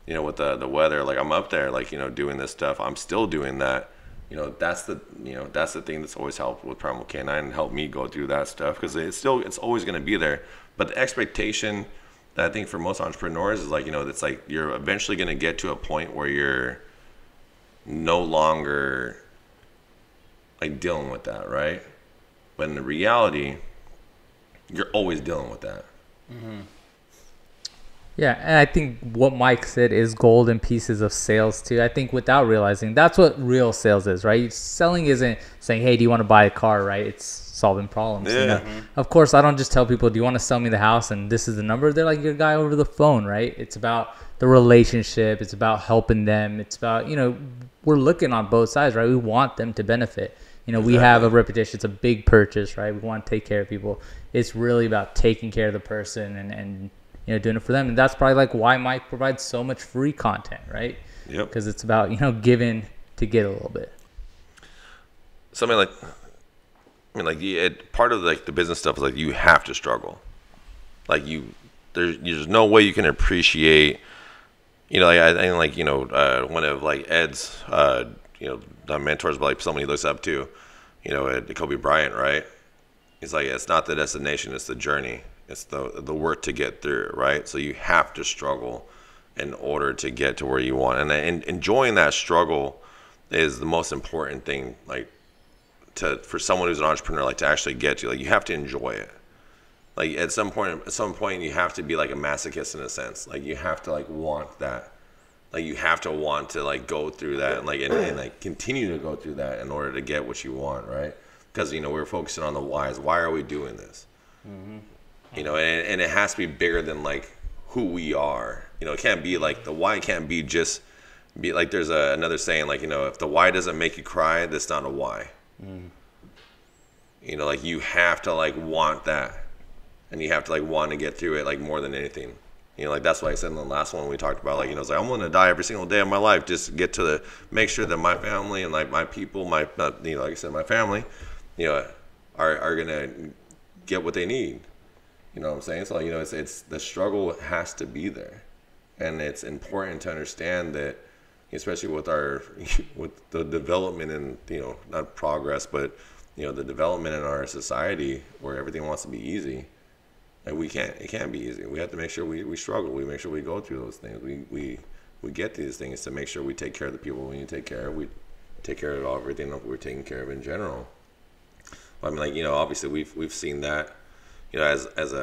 with the weather. Like I'm up there, like doing this stuff. I'm still doing that. That's the thing that's always helped with Primal Canine and helped me go through that stuff, because it's always going to be there. But the expectation that I think for most entrepreneurs is like it's like you're eventually going to get to a point where you're no longer like dealing with that, right? But in the reality, you're always dealing with that. Yeah, and I think what Mike said is golden pieces of sales too. I think without realizing that's what real sales is, right? Selling isn't saying, "Hey, do you want to buy a car?" Right? It's solving problems. Yeah. You know? Of course, I don't just tell people, "Do you want to sell me the house?" and this is the number. They're like your guy over the phone, right? It's about the relationship. It's about helping them. It's about, you know, we're looking on both sides, right? We want them to benefit. You know, we have a reputation. It's a big purchase, right? We want to take care of people. It's really about taking care of the person and you know, doing it for them. And that's probably like why Mike provides so much free content, right? Yep. Because it's about, you know, giving to get a little bit. Something like, I mean, like part of like the business stuff is like you have to struggle. Like there's no way you can appreciate, you know, like I think like, you know, one of like Ed's, you know, not mentors, but like someone he looks up to, you know, Kobe Bryant, right? He's like, it's not the destination, it's the journey. It's the work to get through, right? So you have to struggle in order to get to where you want. And enjoying that struggle is the most important thing, like for someone who's an entrepreneur, like to actually get to. Like you have to enjoy it. Like at some point you have to be like a masochist in a sense. Like you have to like want that. Like you have to want to like go through that and like continue to go through that in order to get what you want, right? Because, you know, we're focusing on the whys. Why are we doing this? You know, and it has to be bigger than like who we are. You know, it can't be like the why can't be just be like there's another saying like, you know, if the why doesn't make you cry, that's not a why. You know, like you have to like want that, and you have to like want to get through it like more than anything. You know, like that's why I said in the last one we talked about, like, you know, it's like I'm willing to die every single day of my life just to get to make sure that my family and like my people, you know, like I said, my family, you know, are gonna get what they need. You know what I'm saying? So, you know, it's the struggle has to be there, and it's important to understand that, especially with with the development and, you know, not progress, but, you know, the development in our society where everything wants to be easy. Like it can't be easy. We have to make sure we struggle. We make sure we go through those things. We get these things to make sure we take care of the people we need to take care of. We take care of everything that we're taking care of in general. I mean, like, you know, obviously we've seen that, you know, as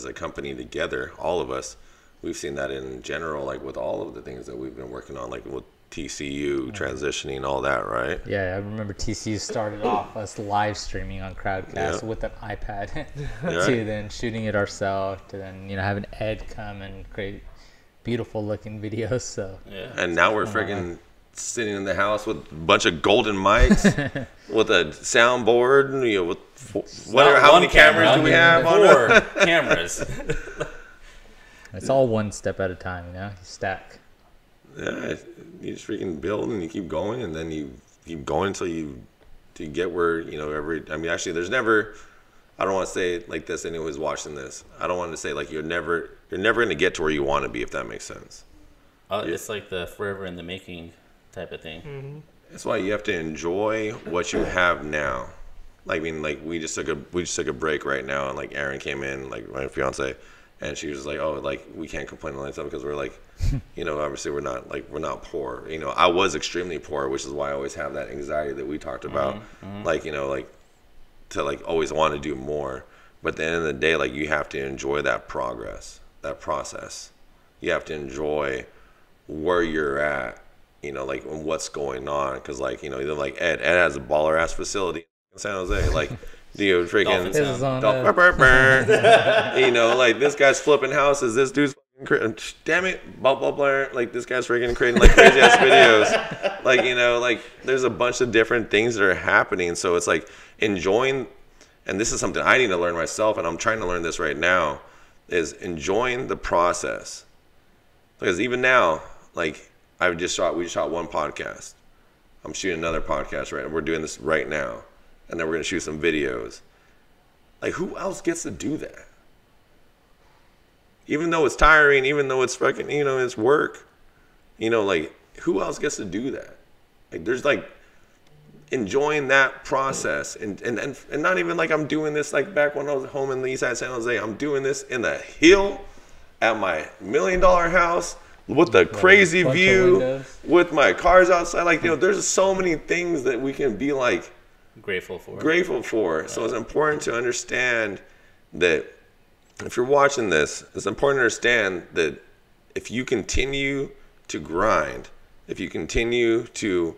a company together, all of us, we've seen that in general, like with all of the things that we've been working on, like with TCU transitioning, all that, right? Yeah, I remember TCU started off us live streaming on Crowdcast with an iPad to then shooting it ourselves to then, you know, having Ed come and create beautiful looking videos. So and now we're freaking sitting in the house with a bunch of golden mics with a soundboard, you know, with whatever. How many cameras do we have on it? 4 cameras. It's all one step at a time, you know. You stack. Yeah, you just freaking build and you keep going, and then you keep going until you get where, you know, I mean, actually, there's never. I don't want to say it like this. Anyone who's watching this, I don't want to say like you're never going to get to where you want to be, if that makes sense. It's like the forever in the making type of thing. Mm-hmm. That's why you have to enjoy what you have now. Like, I mean, like we just took a break right now, and like Erin came in, like my fiance, and she was like, "Oh, like we can't complain on that stuff because we're like, you know, obviously we're not poor. You know, I was extremely poor, which is why I always have that anxiety that we talked about. Like, you know, like to like always want to do more. But at the end of the day, like you have to enjoy that progress, that process. You have to enjoy where you're at. You know, like what's going on, because like, you know, either like Ed has a baller ass facility in San Jose, like, you know, freaking you know, like this guy's flipping houses, this dude's damn it, blah blah blah, like this guy's freaking creating like crazy ass videos, like, you know, like there's a bunch of different things that are happening. So it's like enjoying, and this is something I need to learn myself, and I'm trying to learn this right now, is enjoying the process, because even now, like. We just shot one podcast. I'm shooting another podcast right now. We're doing this right now. And then we're going to shoot some videos. Like, who else gets to do that? Even though it's tiring, even though it's fucking, you know, it's work. You know, like, who else gets to do that? Like, there's, like, enjoying that process. And not even like I'm doing this, like, back when I was home in the east side of San Jose. I'm doing this in the hill at my $1 million house. With the crazy view, with my cars outside, like, you know, there's so many things that we can be like, grateful for. So it's important to understand that if you're watching this, it's important to understand that if you continue to grind, if you continue to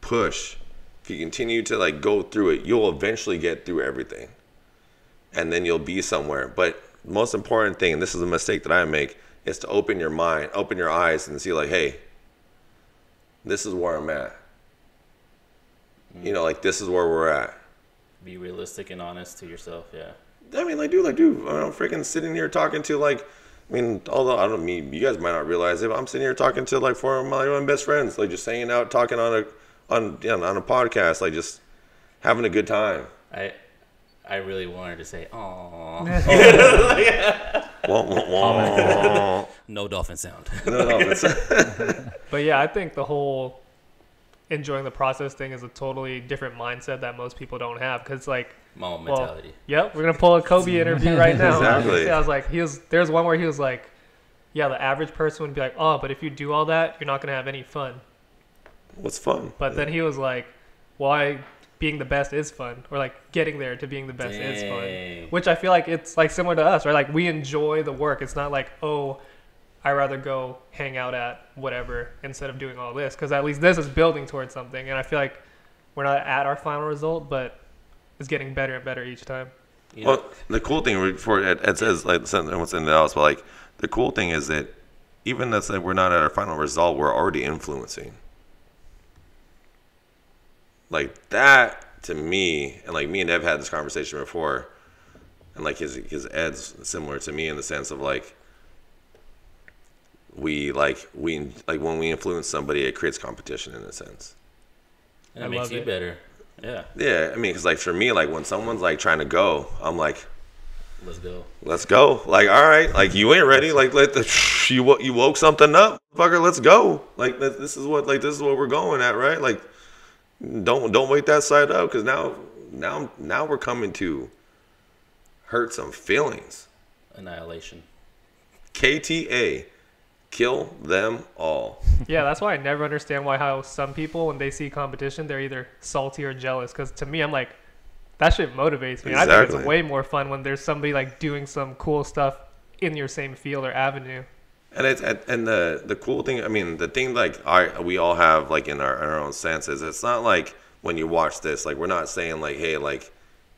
push, if you continue to like go through it, you'll eventually get through everything. And then you'll be somewhere. But the most important thing, and this is a mistake that I make, is to open your mind, open your eyes and see like, hey, this is where I'm at. You know, like this is where we're at. Be realistic and honest to yourself, yeah. I mean, dude, I'm freaking sitting here talking to like, I mean, although I don't mean, you guys might not realize it, but I'm sitting here talking to like four of my best friends, like just hanging out, talking on a podcast, like just having a good time. I really wanted to say, "Aww." No dolphin sound. No dolphin sound. But yeah, I think the whole enjoying the process thing is a totally different mindset that most people don't have. Because like, Mama mentality. Yep, we're gonna pull a Kobe interview right now. Exactly. I was like, there's one where he was like, yeah, the average person would be like, oh, but if you do all that, you're not gonna have any fun. What's fun? But then he was like, why being the best is fun, or like getting there to being the best is fun. Which I feel like it's like similar to us, right? Like we enjoy the work. It's not like, oh, I'd rather go hang out at whatever instead of doing all this, because at least this is building towards something. And I feel like we're not at our final result, but it's getting better and better each time. You know? Well, the cool thing for it says like what's in the else, but like the cool thing is that even though like we're not at our final result, we're already influencing. Like that to me, and like me and Ev had this conversation before, and like his Ed's similar to me in the sense of like we when we influence somebody, it creates competition in a sense. And it makes you better. Yeah. Yeah, I mean, because like for me, like when someone's like trying to go, I'm like, let's go. Like, all right, like you ain't ready. Like you woke something up, fucker. Let's go. Like this is what we're going at, right? Like don't wait that side up, because now we're coming to hurt some feelings. Annihilation. KTA. Kill them all. Yeah, that's why I never understand how some people, when they see competition, they're either salty or jealous. Because to me, I'm like, that shit motivates me. Exactly. I think it's way more fun when there's somebody like doing some cool stuff in your same field or avenue. And the cool thing, I mean, the thing like we all have like in our own senses. It's not like when you watch this, like we're not saying like, hey, like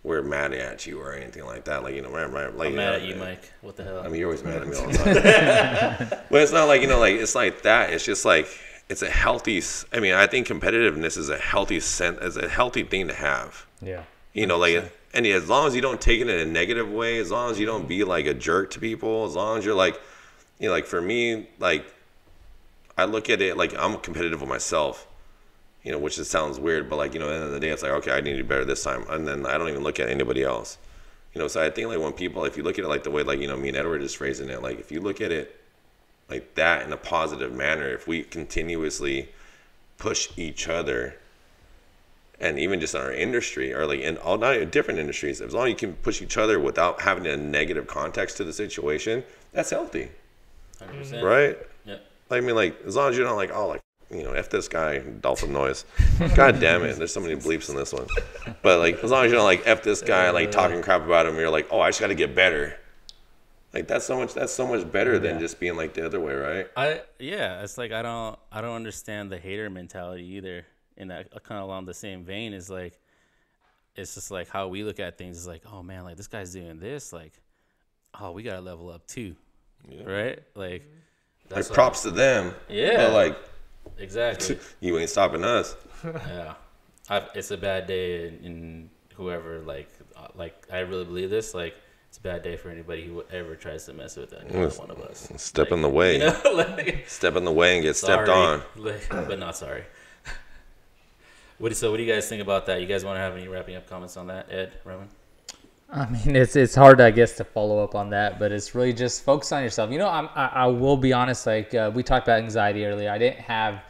we're mad at you or anything like that. Like, you know, like, I'm mad at you, Mike. What the hell? I mean, you're always mad at me all the time. But it's not like, you know, like it's like that. It's just like it's a healthy. I mean, I think competitiveness is a healthy thing to have. Yeah. You know, like, and as long as you don't take it in a negative way, as long as you don't be like a jerk to people, as long as you're like, you know, like for me, like I look at it like I'm competitive with myself. You know, which sounds weird, but like, you know, at the end of the day, it's like, okay, I need to do better this time. And then I don't even look at anybody else. You know, so I think like when people, if you look at it like the way, like, you know, me and Edward is phrasing it, like if you look at it like that in a positive manner, if we continuously push each other, and even just in our industry or like in all not different industries, as long as you can push each other without having a negative context to the situation, that's healthy. 100%. Right? Yeah. I mean, like, as long as you're not like, oh, like, you know, F this guy, dolphin noise. God damn it. There's so many bleeps in this one. But, like, as long as you're not, like, F this guy, like, talking crap about him, you're like, oh, I just got to get better. Like, that's so much better than just being, like, the other way, right? It's like I don't understand the hater mentality either. In that kind of along the same vein is, like, it's just, like, how we look at things is, like, oh, man, like, this guy's doing this. Like, oh, we got to level up, too. Yeah. Right? Like, that's props to them. Yeah. But, like, exactly. You ain't stopping us. Yeah. It's a bad day in whoever, like I really believe this, like, it's a bad day for anybody who ever tries to mess with any one of us. Step in the way. You know? Like, step in the way and get stepped on. Like, but not sorry. What do you guys think about that? You guys want to have any wrapping up comments on that, Ed, Raman? I mean, it's hard, I guess, to follow up on that, but it's really just focus on yourself. You know, I will be honest, like we talked about anxiety earlier. I didn't have,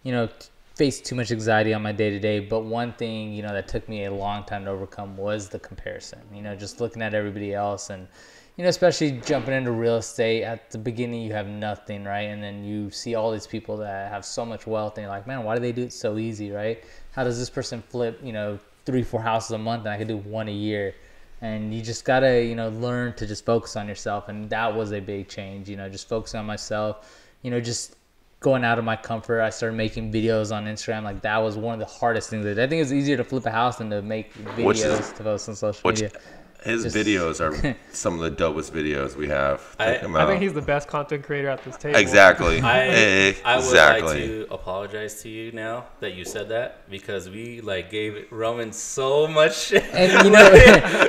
you know, face too much anxiety on my day-to-day, but one thing, you know, that took me a long time to overcome was the comparison. You know, just looking at everybody else and, you know, especially jumping into real estate. At the beginning, you have nothing, right? And then you see all these people that have so much wealth, and you're like, man, why do they do it so easy, right? How does this person flip, you know, 3-4 houses a month, and I could do 1 a year. And you just gotta, you know, learn to just focus on yourself. And that was a big change, you know, just focusing on myself, you know, just going out of my comfort. I started making videos on Instagram. Like, that was one of the hardest things. I think it's easier to flip a house than to make videos to post on social media. His videos are some of the dopest videos we have. I think he's the best content creator at this table. Exactly. I would like to apologize to you now that you said that, because we like gave Roman so much shit. And you know,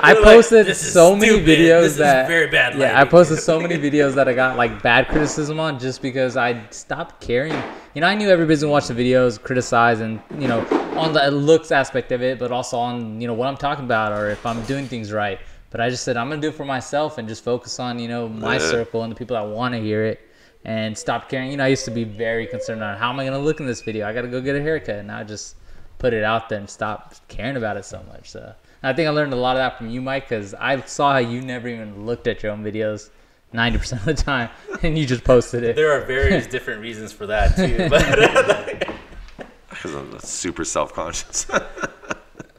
I posted so many videos this that is very bad. Yeah, I posted so many videos that I got like bad criticism on just because I stopped caring. You know, I knew everybody's gonna watch the videos, criticize, and you know, on the looks aspect of it, but also on, you know, what I'm talking about or if I'm doing things right. But I just said I'm gonna do it for myself and just focus on, you know, my circle and the people that want to hear it, and stop caring. You know, I used to be very concerned on how am I gonna look in this video. I gotta go get a haircut, and now I just put it out there and stop caring about it so much. So I think I learned a lot of that from you, Mike, because I saw how you never even looked at your own videos 90% of the time, and you just posted it. There are various different reasons for that too, but because I'm super self-conscious.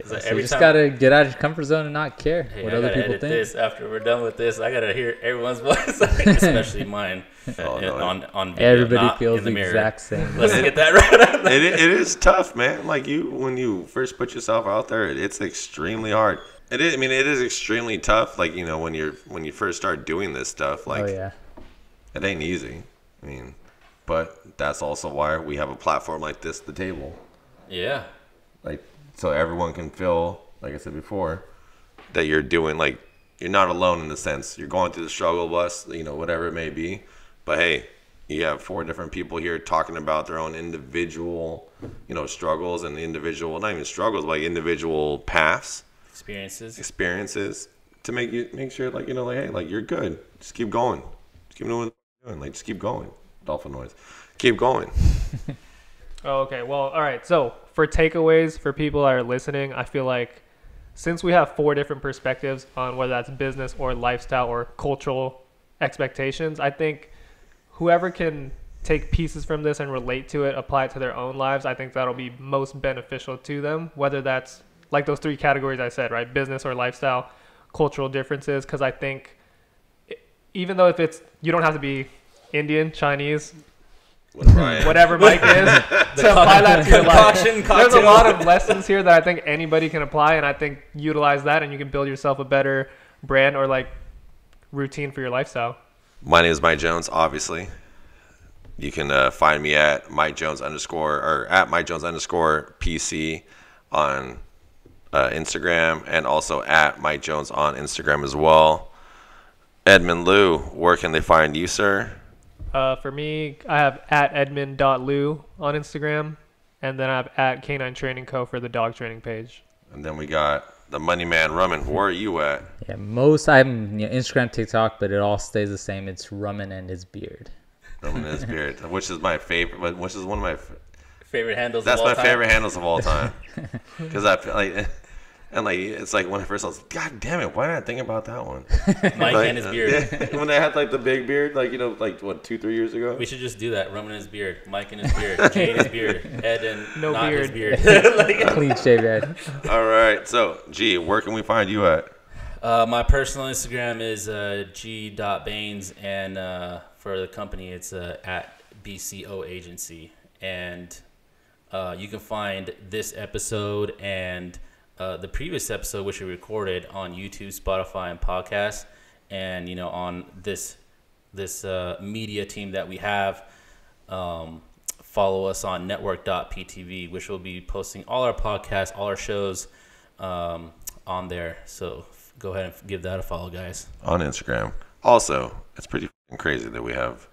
like So you just gotta get out of your comfort zone and not care what other people think. This after we're done with this, I gotta hear everyone's voice, especially mine, on video. Everybody feels the exact same. Let's get that right. It is tough, man. Like when you first put yourself out there, it's extremely hard. It is. I mean, it is extremely tough. Like, you know, when you first start doing this stuff, like, it ain't easy. I mean, but that's also why we have a platform like this, the table. Yeah. Like, so everyone can feel, like I said before, that you're doing, like, you're not alone in the sense you're going through the struggle bus, you know, whatever it may be. But hey, you have 4 different people here talking about their own individual, you know, struggles and individual, not even struggles, but like individual paths. Experiences to make sure, like, you know, like, hey, like, you're good. Just keep going. Just keep doing what you're doing. Like, just keep going. Dolphin noise. Keep going. Oh, okay. Well, all right. So for takeaways for people that are listening, I feel like since we have 4 different perspectives on whether that's business or lifestyle or cultural expectations, I think whoever can take pieces from this and relate to it, apply it to their own lives, I think that'll be most beneficial to them, whether that's like those 3 categories I said, right? Business or lifestyle, cultural differences. Because I think even though if it's, you don't have to be Indian, Chinese, whatever Mike is, to apply that to your life. There's a lot of lessons here that I think anybody can apply, and I think utilize that and you can build yourself a better brand or like routine for your lifestyle. My name is Mike Jones, obviously. You can find me at Mike Jones _ or at Mike Jones _ PC on Instagram, and also at Mike Jones on Instagram as well. Edmund Lu, where can they find you, sir? For me, I have at Edmund.Lu on Instagram, and then I have at Canine Training Co. for the dog training page. And then we got the Money Man Raman. Where are you at? Yeah, I'm Instagram, TikTok, but it all stays the same. It's Raman and his beard. Raman and his beard, which is my favorite. Which is one of my favorite handles. That's my favorite handles of all time. Because I feel like. And like, it's like when I first was, God damn it, why did I think about that one? Mike and his beard. Yeah, when they had like the big beard, like, you know, like what, 2-3 years ago? We should just do that. Roman and his beard, Mike and his beard, Jay and his beard, Ed and no not beard. his beard. Clean shave Ed. All right, so G, where can we find you at? My personal Instagram is g.bains, and for the company it's at BCO Agency. And you can find this episode and the previous episode, which we recorded, on YouTube, Spotify, and podcast. And, you know, on this media team that we have, follow us on network.ptv, which will be posting all our podcasts, all our shows on there. So go ahead and give that a follow, guys. On Instagram. Also, it's pretty crazy that we have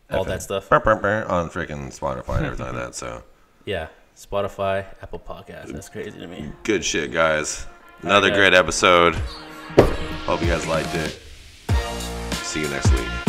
all that stuff on freaking Spotify and everything like that. So yeah. Spotify, Apple Podcasts. That's crazy to me. Good shit, guys. Another great episode. Hope you guys liked it. See you next week.